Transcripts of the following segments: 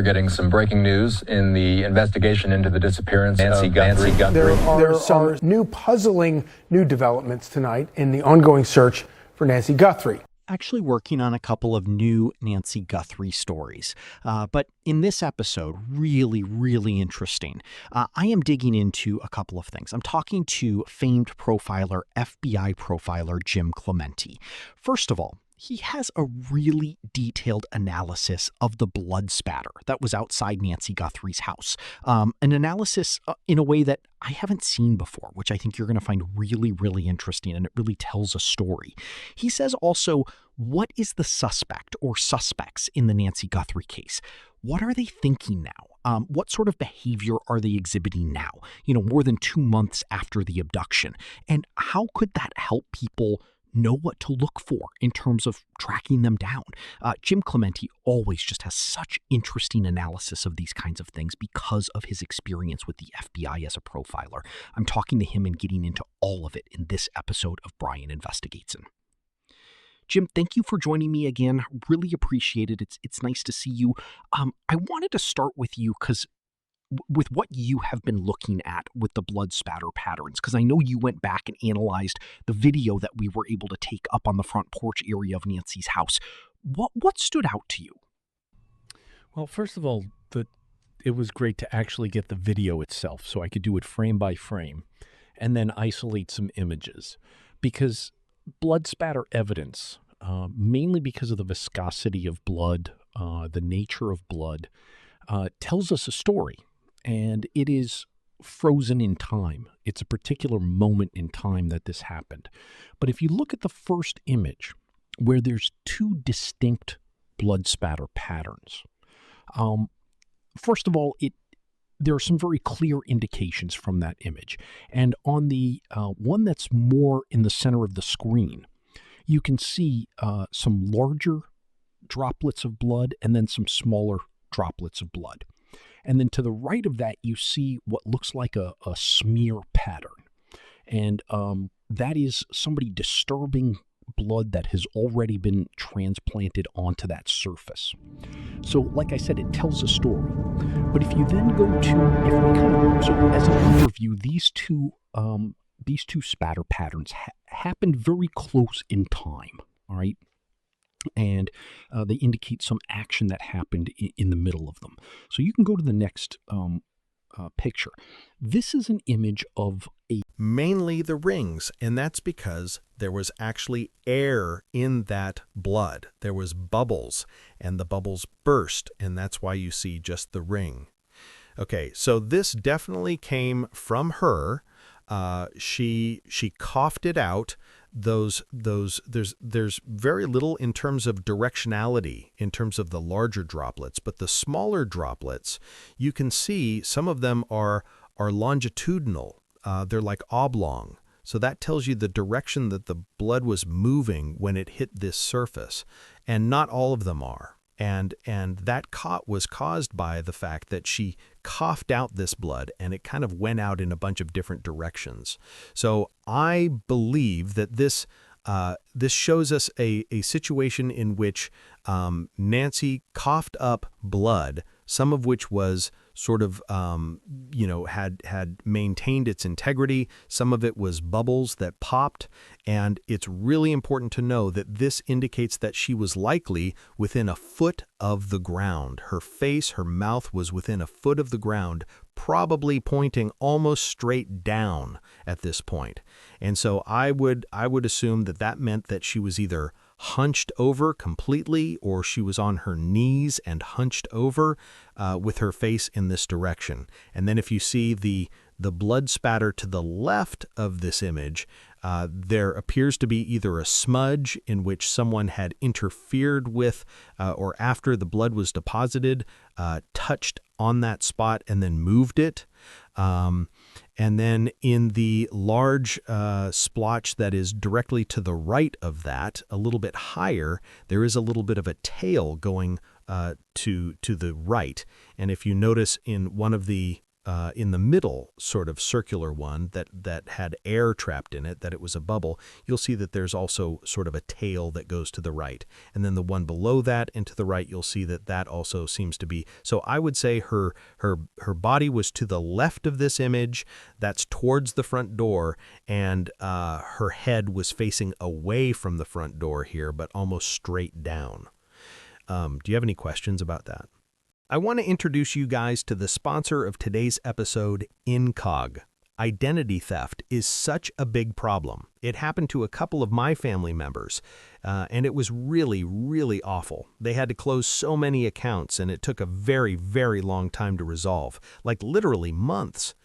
We're getting some breaking news in the investigation into the disappearance of Nancy Guthrie. There are some puzzling new developments tonight in the ongoing search for Nancy Guthrie. Actually working on a couple of new Nancy Guthrie stories. But in this episode, really interesting. I am digging into a couple of things. I'm talking to famed profiler, FBI profiler Jim Clemente. First of all, he has a really detailed analysis of the blood spatter that was outside Nancy Guthrie's house. An analysis in a way that I haven't seen before, which I think you're going to find really interesting, and it really tells a story. He says also, what is the suspect or suspects in the Nancy Guthrie case? What are they thinking now? What sort of behavior are they exhibiting now, more than 2 months after the abduction? And how could that help people know what to look for in terms of tracking them down? Jim Clemente always just has such interesting analysis of these kinds of things because of his experience with the FBI as a profiler. I'm talking to him and getting into all of it in this episode of Brian Investigates. Jim, thank you for joining me again. Really appreciate it. It's nice to see you. I wanted to start with you because with what you have been looking at with the blood spatter patterns, because I know you went back and analyzed the video that we were able to take up on the front porch area of Nancy's house. What stood out to you? Well, first of all, it was great to actually get the video itself so I could do it frame by frame and then isolate some images, because blood spatter evidence, mainly because of the viscosity of blood, the nature of blood, tells us a story. And it is frozen in time. It's a particular moment in time that this happened. But if you look at the first image, where there's two distinct blood spatter patterns, first of all, there are some very clear indications from that image. And on the one that's more in the center of the screen, you can see some larger droplets of blood and then some smaller droplets of blood. And then to the right of that, you see what looks like a smear pattern. And that is somebody disturbing blood that has already been transplanted onto that surface. So like I said, it tells a story. But if you then go to, so as an overview, these two spatter patterns happened very close in time, all right? And they indicate some action that happened in the middle of them. So you can go to the next picture. This is an image of mainly the rings, and that's because there was actually air in that blood. There was bubbles, and the bubbles burst, and that's why you see just the ring. Okay, so this definitely came from her. She coughed it out. There's very little in terms of directionality in terms of the larger droplets, but the smaller droplets, you can see some of them are longitudinal. They're like oblong. So that tells you the direction that the blood was moving when it hit this surface, and not all of them are. And that was caused by the fact that she coughed out this blood, and it kind of went out in a bunch of different directions. So I believe that this shows us a situation in which Nancy coughed up blood, some of which was sort of, had maintained its integrity. Some of it was bubbles that popped. And it's really important to know that this indicates that she was likely within a foot of the ground. Her face, her mouth was within a foot of the ground, probably pointing almost straight down at this point. And so I would assume that meant that she was either hunched over completely, or she was on her knees and hunched over with her face in this direction. And then if you see the blood spatter to the left of this image, there appears to be either a smudge in which someone had interfered with or after the blood was deposited, touched on that spot and then moved it. And then in the large splotch that is directly to the right of that, a little bit higher, there is a little bit of a tail going to the right. And if you notice in one of the in the middle sort of circular one that had air trapped in it, that it was a bubble, you'll see that there's also sort of a tail that goes to the right. And then the one below that and to the right, you'll see that that also seems to be. So I would say her body was to the left of this image, that's towards the front door, and her head was facing away from the front door here, but almost straight down. Do you have any questions about that? I want to introduce you guys to the sponsor of today's episode, Incog. Identity theft is such a big problem. It happened to a couple of my family members, and it was really, really awful. They had to close so many accounts, and it took a very, very long time to resolve, like literally months.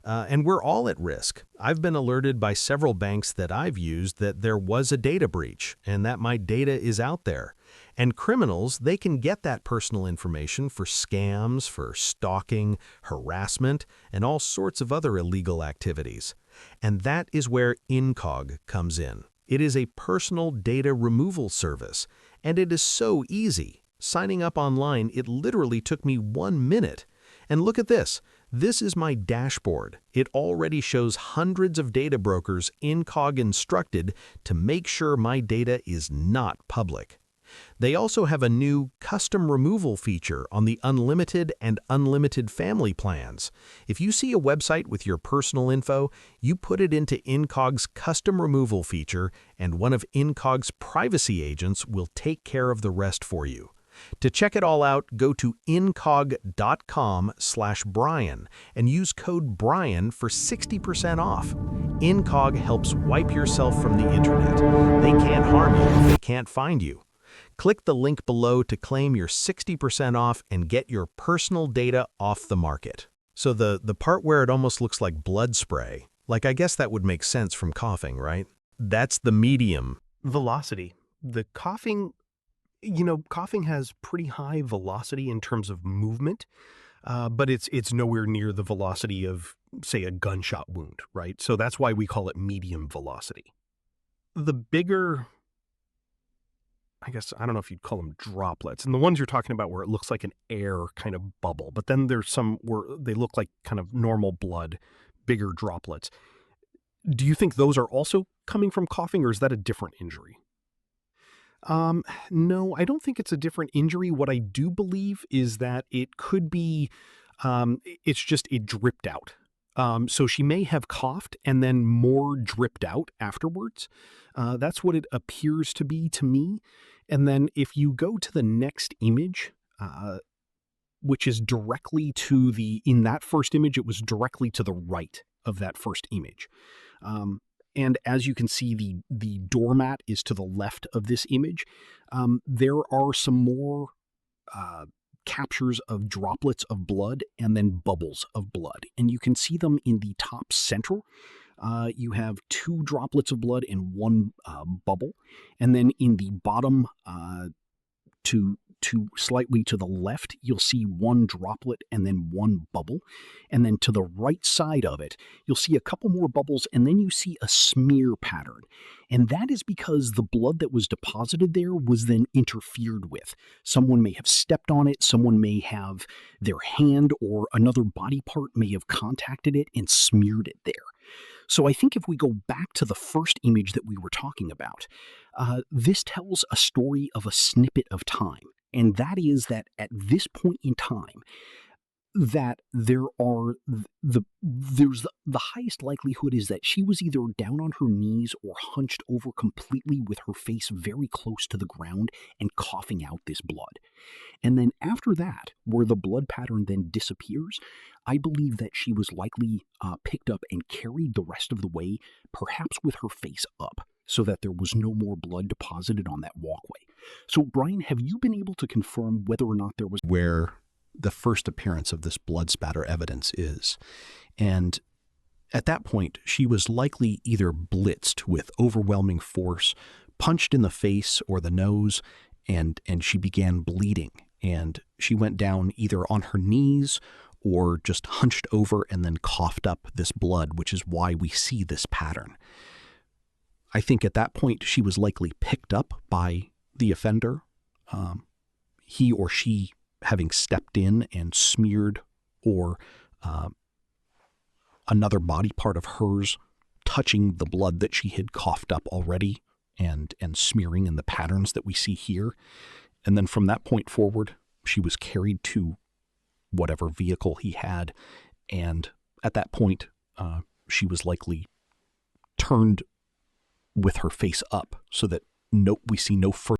And we're all at risk. I've been alerted by several banks that I've used that there was a data breach and that my data is out there. And criminals, they can get that personal information for scams, for stalking, harassment, and all sorts of other illegal activities. And that is where Incog comes in. It is a personal data removal service, and it is so easy. Signing up online, it literally took me 1 minute. And look at this. This is my dashboard. It already shows hundreds of data brokers Incog instructed to make sure my data is not public. They also have a new custom removal feature on the unlimited and unlimited family plans. If you see a website with your personal info, you put it into Incog's custom removal feature, and one of Incog's privacy agents will take care of the rest for you. To check it all out, go to incog.com/Brian and use code Brian for 60% off. Incog helps wipe yourself from the internet. They can't harm you if they can't find you. Click the link below to claim your 60% off and get your personal data off the market. So the part where it almost looks like blood spray, like I guess that would make sense from coughing, right? That's the medium velocity. The coughing, coughing has pretty high velocity in terms of movement, but it's nowhere near the velocity of, say, a gunshot wound, right? So that's why we call it medium velocity. The bigger, I guess, I don't know if you'd call them droplets, and the ones you're talking about where it looks like an air kind of bubble, but then there's some where they look like kind of normal blood, bigger droplets. Do you think those are also coming from coughing, or is that a different injury? No, I don't think it's a different injury. What I do believe is that it could be, it's just it dripped out. So she may have coughed and then more dripped out afterwards. That's what it appears to be to me. And then if you go to the next image, which is directly to in that first image, it was directly to the right of that first image. And as you can see, the doormat is to the left of this image. There are some more captures of droplets of blood and then bubbles of blood. And you can see them in the top center. You have 2 droplets of blood and 1 bubble. And then in the bottom to slightly to the left, you'll see 1 droplet and then 1 bubble. And then to the right side of it, you'll see a couple more bubbles, and then you see a smear pattern. And that is because the blood that was deposited there was then interfered with. Someone may have stepped on it, someone may have their hand or another body part may have contacted it and smeared it there. So I think if we go back to the first image that we were talking about, this tells a story of a snippet of time. And that is that at this point in time, that there's the highest likelihood is that she was either down on her knees or hunched over completely with her face very close to the ground and coughing out this blood. And then after that, where the blood pattern then disappears, I believe that she was likely picked up and carried the rest of the way, perhaps with her face up, so that there was no more blood deposited on that walkway. So, Brian, have you been able to confirm whether or not there was where the first appearance of this blood spatter evidence is? And at that point, she was likely either blitzed with overwhelming force, punched in the face or the nose, and she began bleeding. And she went down either on her knees or just hunched over and then coughed up this blood, which is why we see this pattern. I think at that point she was likely picked up by the offender, he or she having stepped in and smeared or another body part of hers touching the blood that she had coughed up already and smearing in the patterns that we see here. And then from that point forward, she was carried to whatever vehicle he had. And at that point, she was likely turned with her face up so that we see no further